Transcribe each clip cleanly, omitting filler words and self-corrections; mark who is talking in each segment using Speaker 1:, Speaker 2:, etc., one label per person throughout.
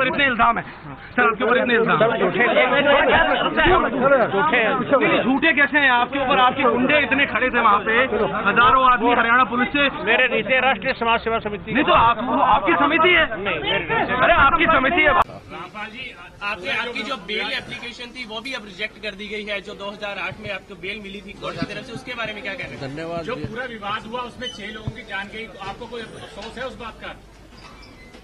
Speaker 1: ऊपर इतने इल्जाम है सर, आपके ऊपर इतने इल्जाम झूठे कैसे हैं आपके ऊपर? आपके गुंडे इतने खड़े थे वहाँ पे, हजारों आदमी हरियाणा पुलिस से।
Speaker 2: मेरे नीचे राष्ट्रीय समाज सेवा समिति
Speaker 1: नहीं तो आपकी समिति है? अरे आपकी समिति है।
Speaker 3: रामपाल जी, आपकी जो बेल एप्लीकेशन थी वो भी अब रिजेक्ट कर दी गई है, जो 2008 में आपको बेल मिली थी कोर्ट की तरफ से, उसके बारे में क्या कहना है?
Speaker 2: धन्यवाद।
Speaker 4: जो पूरा विवाद हुआ उसमें 6 लोगों की जान गई, तो आपको कोई अफसोस है उस बात का?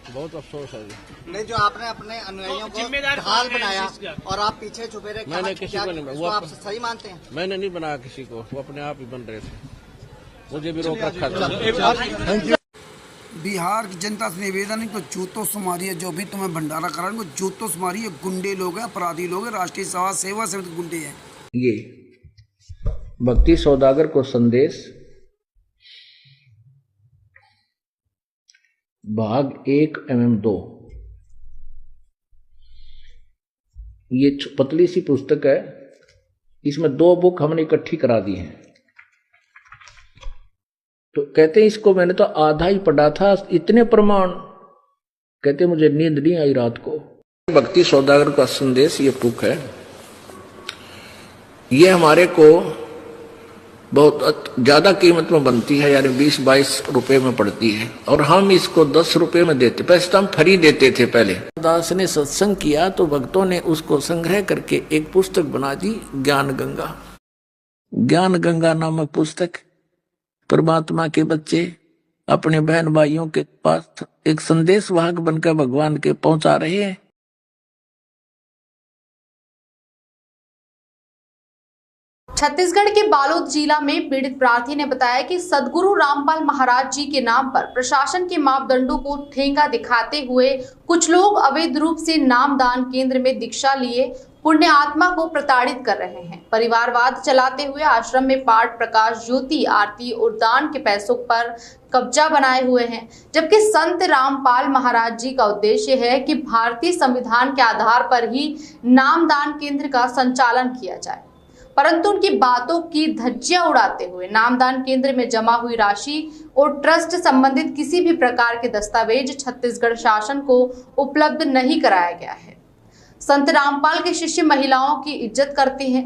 Speaker 2: बहुत अफसोस है जी।
Speaker 5: नहीं, जो आपने अपने अनुयायियों को
Speaker 3: जिम्मेदार
Speaker 5: ढाल
Speaker 3: कौन है
Speaker 5: बनाया
Speaker 3: इस चीज़ का?
Speaker 5: और आप पीछे छुपे रहे,
Speaker 2: मैंने किसी को नहीं,
Speaker 5: वो आप सही मानते हैं?
Speaker 2: मैंने नहीं बनाया किसी को, वो अपने आप ही बन रहे थे, मुझे भी रोक रखा था।
Speaker 6: बिहार की जनता से निवेदन है कि जूतों से मारिए, जो भी तुम्हें भंडारा करा उनको जूतों से मारिए। गुंडे लोग हैं, अपराधी लोग हैं, राष्ट्रीय समाज सेवा समिति गुंडे हैं।
Speaker 7: ये भक्ति सौदागर को संदेश भाग 1 एवं 2। ये पतली सी पुस्तक है, इसमें 2 बुक हमने इकट्ठी करा दी हैं। तो कहते हैं इसको मैंने तो आधा ही पढ़ा था, इतने प्रमाण। कहते मुझे नींद नहीं आई रात को। भक्ति सौदागर का संदेश ये बुक है। ये हमारे को बहुत ज्यादा कीमत में बनती है, यानी 20-22 रुपए में पड़ती है, और हम इसको 10 रुपए में देते। पैसे तो हम फ्री देते थे पहले। दास ने सत्संग किया तो भक्तों ने उसको संग्रह करके एक पुस्तक बना दी, ज्ञान गंगा। ज्ञान गंगा नामक पुस्तक परमात्मा के बच्चे अपने बहन भाइयों के पास एक संदेश वाहक बनकर भगवान के पहुंचा रहे हैं।
Speaker 8: छत्तीसगढ़ के बालोद जिला में पीड़ित प्रार्थी ने बताया कि सदगुरु रामपाल महाराज जी के नाम पर प्रशासन के मापदंडों को ठेंगा दिखाते हुए कुछ लोग अवैध रूप से नामदान केंद्र में दीक्षा लिए पुण्य आत्मा को प्रताड़ित कर रहे हैं। परिवारवाद चलाते हुए आश्रम में पाठ, प्रकाश, ज्योति, आरती और दान के पैसों पर कब्जा बनाए हुए हैं। जबकि संत रामपाल महाराज जी का उद्देश्य है कि भारतीय संविधान के आधार पर ही नामदान केंद्र का संचालन किया जाए, परंतु उनकी बातों की धज्जियां उड़ाते हुए नामदान केंद्र में जमा हुई राशि और ट्रस्ट संबंधित किसी भी प्रकार के दस्तावेज छत्तीसगढ़ शासन को उपलब्ध नहीं कराया गया है। संत रामपाल के शिष्य महिलाओं की इज्जत करते हैं,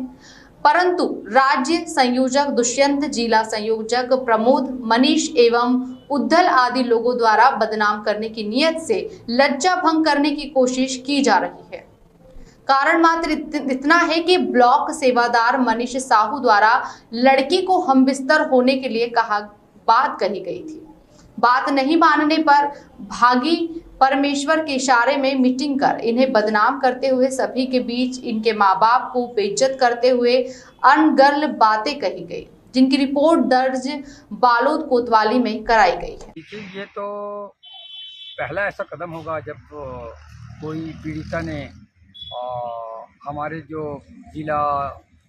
Speaker 8: परंतु राज्य संयोजक दुष्यंत, जिला संयोजक प्रमोद, मनीष एवं उद्धल आदि लोगों द्वारा बदनाम करने की नियत से लज्जा भंग करने की कोशिश की जा रही है। कारण मात्र इतना है कि ब्लॉक सेवादार मनीष साहू द्वारा लड़की को हमबिस्तर होने के लिए बात कही गई थी। बात नहीं मानने पर भागी परमेश्वर के इशारे में मीटिंग कर इन्हें बदनाम करते हुए सभी के बीच इनके माँ बाप को बेइज्जत करते हुए अनगर्ल बातें कही गई, जिनकी रिपोर्ट दर्ज बालोद कोतवाली में कराई गई है।
Speaker 4: ये तो पहला ऐसा कदम होगा जब कोई पीड़िता ने हमारे जो जिला,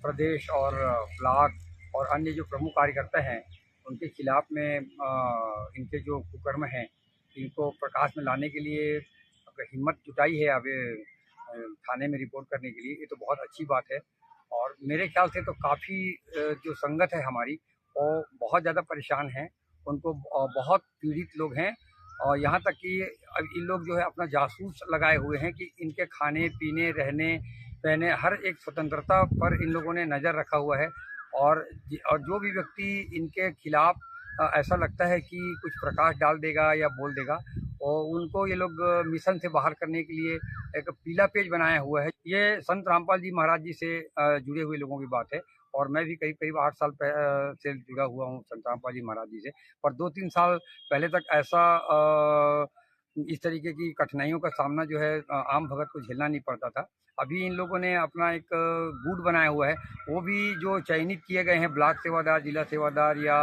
Speaker 4: प्रदेश और ब्लॉक और अन्य जो प्रमुख कार्यकर्ता हैं उनके खिलाफ में इनके जो कुकर्म हैं इनको प्रकाश में लाने के लिए अगर हिम्मत जुटाई है अब थाने में रिपोर्ट करने के लिए, ये तो बहुत अच्छी बात है। और मेरे ख्याल से तो काफ़ी जो संगत है हमारी वो बहुत ज़्यादा परेशान हैं, उनको बहुत पीड़ित लोग हैं। और यहाँ तक कि अब इन लोग जो है अपना जासूस लगाए हुए हैं कि इनके खाने पीने, रहने पहने हर एक स्वतंत्रता पर इन लोगों ने नज़र रखा हुआ है। और जो भी व्यक्ति इनके खिलाफ ऐसा लगता है कि कुछ प्रकाश डाल देगा या बोल देगा, और उनको ये लोग मिशन से बाहर करने के लिए एक पीला पेज बनाया हुआ है। ये संत रामपाल जी महाराज जी से जुड़े हुए लोगों की बात है, और मैं भी करीब 8 साल से जुड़ा हुआ हूँ संत रामपाल जी महाराज जी से। पर 2-3 साल पहले तक ऐसा इस तरीके की कठिनाइयों का सामना जो है आम भगत को झेलना नहीं पड़ता था। अभी इन लोगों ने अपना एक गुट बनाया हुआ है, वो भी जो चयनित किए गए हैं ब्लॉक सेवादार, जिला सेवादार या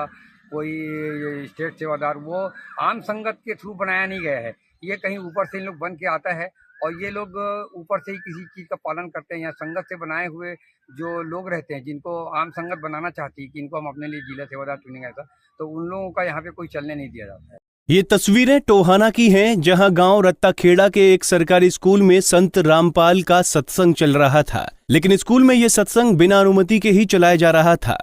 Speaker 4: कोई स्टेट सेवादार, वो आम संगत के थ्रू बनाया नहीं गया है। ये कहीं ऊपर से इन लोग बन के आता है और ये लोग ऊपर से ही किसी चीज़ का पालन करते हैं। या संगत से बनाए हुए जो लोग रहते हैं जिनको आम संगत बनाना चाहती है कि इनको हम अपने लिए जिला सेवादार चुनेंगे ऐसा, तो उन लोगों का यहाँ पे कोई चलने नहीं दिया जाता है।
Speaker 9: ये तस्वीरें टोहाना की हैं, जहां गांव रत्ताखेड़ा के एक सरकारी स्कूल में संत रामपाल का सत्संग चल रहा था। लेकिन स्कूल में यह सत्संग बिना अनुमति के ही चलाया जा रहा था,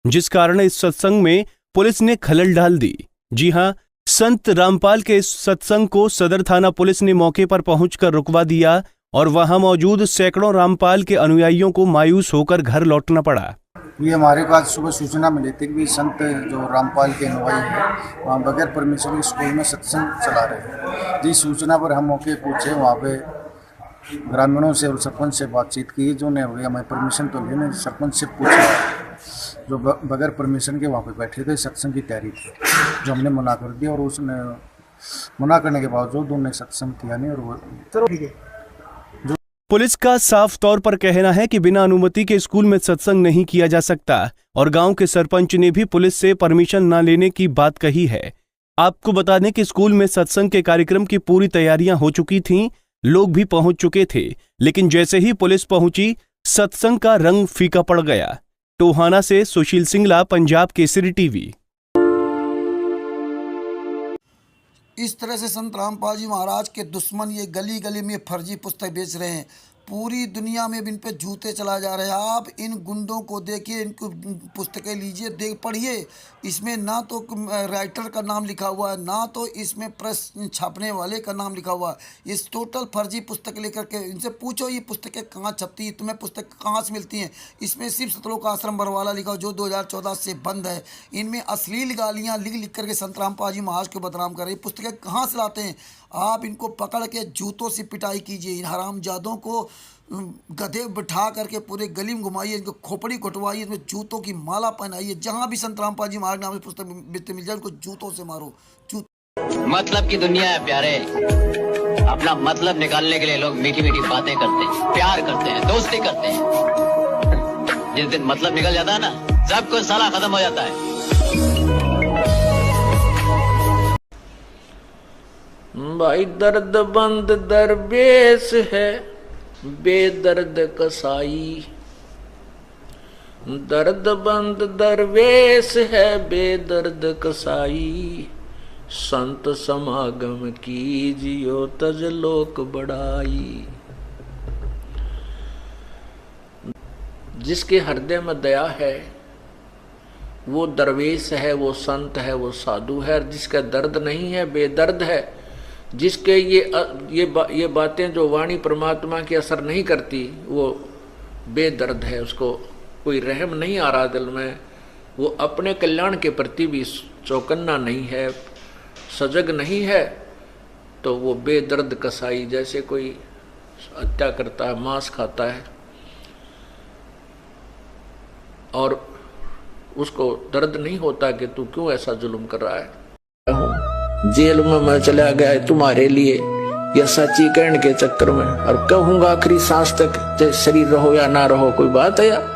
Speaker 9: जिस कारण इस सत्संग में पुलिस ने खलल डाल दी। जी हां, संत रामपाल के इस सत्संग को सदर थाना पुलिस ने मौके पर पहुंचकर रुकवा दिया और वहां मौजूद सैकड़ों रामपाल के अनुयायियों को मायूस होकर घर लौटना पड़ा।
Speaker 10: ये हमारे पास सुबह सूचना मिली थी कि संत जो रामपाल के अनुयायी हैं वहाँ बगैर परमिशन के स्कूल में सत्संग चला रहे हैं। जिस सूचना पर हम मौके पहुँचे वहाँ पे ग्रामीणों से और सरपंच से बातचीत की, जो ने हमें परमिशन तो ली, सरपंच से पूछा जो बगैर परमिशन के वहाँ पे बैठे थे, सत्संग की तैयारी थी, जो हमने मना कर दिया और उसने मना करने के बावजूद उन्होंने सत्संग किया नहीं। और वो
Speaker 9: पुलिस का साफ तौर पर कहना है कि बिना अनुमति के स्कूल में सत्संग नहीं किया जा सकता और गांव के सरपंच ने भी पुलिस से परमिशन न लेने की बात कही है। आपको बता दें कि स्कूल में सत्संग के कार्यक्रम की पूरी तैयारियां हो चुकी थीं, लोग भी पहुंच चुके थे, लेकिन जैसे ही पुलिस पहुंची सत्संग का रंग फीका पड़ गया। टोहाना से सुशील सिंगला, पंजाब केसरी टीवी।
Speaker 6: इस तरह से संत रामपाल जी महाराज के दुश्मन ये गली गली में फर्जी पुस्तक बेच रहे हैं। पूरी दुनिया में इन पे जूते चला जा रहे हैं। आप इन गुंडों को देखिए, इनको पुस्तकें लीजिए, देख पढ़िए। इसमें ना तो राइटर का नाम लिखा हुआ है, ना तो इसमें प्रेस छापने वाले का नाम लिखा हुआ है। ये टोटल फर्जी पुस्तक लेकर के इनसे पूछो ये पुस्तकें कहाँ छपती है, तुम्हें पुस्तक कहाँ से मिलती हैं। इसमें सिर्फ सतलोक आश्रम बरवाला लिखा हो जो 2014 से बंद है। इनमें अश्लील गालियाँ लिख करके संत रामपाल जी महाराज को बदनाम कर रही। पुस्तकें कहाँ से लाते हैं? आप इनको पकड़ के जूतों से पिटाई कीजिए। इन हरामजादों को गधे बिठा करके पूरे गली में घुमाइए, इनको खोपड़ी कटवाइए, इसमें जूतों की माला पहनाइए। जहाँ भी संत रामपाल जी महाराज नाम की पुस्तक मिल जाए उनको जूतों से मारो।
Speaker 11: मतलब की दुनिया है प्यारे। अपना मतलब निकालने के लिए लोग मीठी मीठी बातें करते हैं, प्यार करते हैं, दोस्ती करते हैं। जिस दिन मतलब निकल जाता है ना, सब कुछ साला खत्म हो जाता है।
Speaker 7: भाई दर्द बंद दरवेश है, बेदर्द कसाई। दर्द बंद दरवेश है, बेदर्द कसाई। संत समागम कीजियो तज लोक बढ़ाई। जिसके हृदय में दया है वो दरवेश है, वो संत है, वो साधु है। जिसका दर्द नहीं है, बेदर्द है। जिसके ये बातें जो वाणी परमात्मा की असर नहीं करती, वो बेदर्द है। उसको कोई रहम नहीं आ रहा दिल में, वो अपने कल्याण के प्रति भी चौकन्ना नहीं है, सजग नहीं है, तो वो बेदर्द कसाई। जैसे कोई हत्या करता है, मांस खाता है और उसको दर्द नहीं होता कि तू क्यों ऐसा जुल्म कर रहा है। जेल में मैं चला गया तुम्हारे लिए, या सच्ची कहने के चक्कर में, और कहूंगा आखिरी सांस तक चाहे शरीर रहो या ना रहो। कोई बात है यार?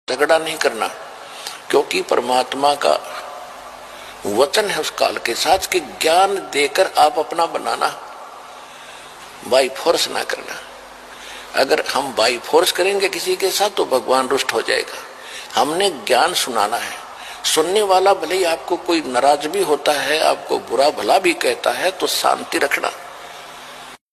Speaker 7: झगड़ा नहीं करना, क्योंकि परमात्मा का वचन है उस काल के साथ कि ज्ञान देकर आप अपना बनाना, बाई फोर्स ना करना। अगर हम बाई फोर्स करेंगे किसी के साथ तो भगवान रुष्ट हो जाएगा। हमने ज्ञान सुनाना है। सुनने वाला भले ही आपको कोई नाराज भी होता है, आपको बुरा भला भी कहता है, तो शांति रखना।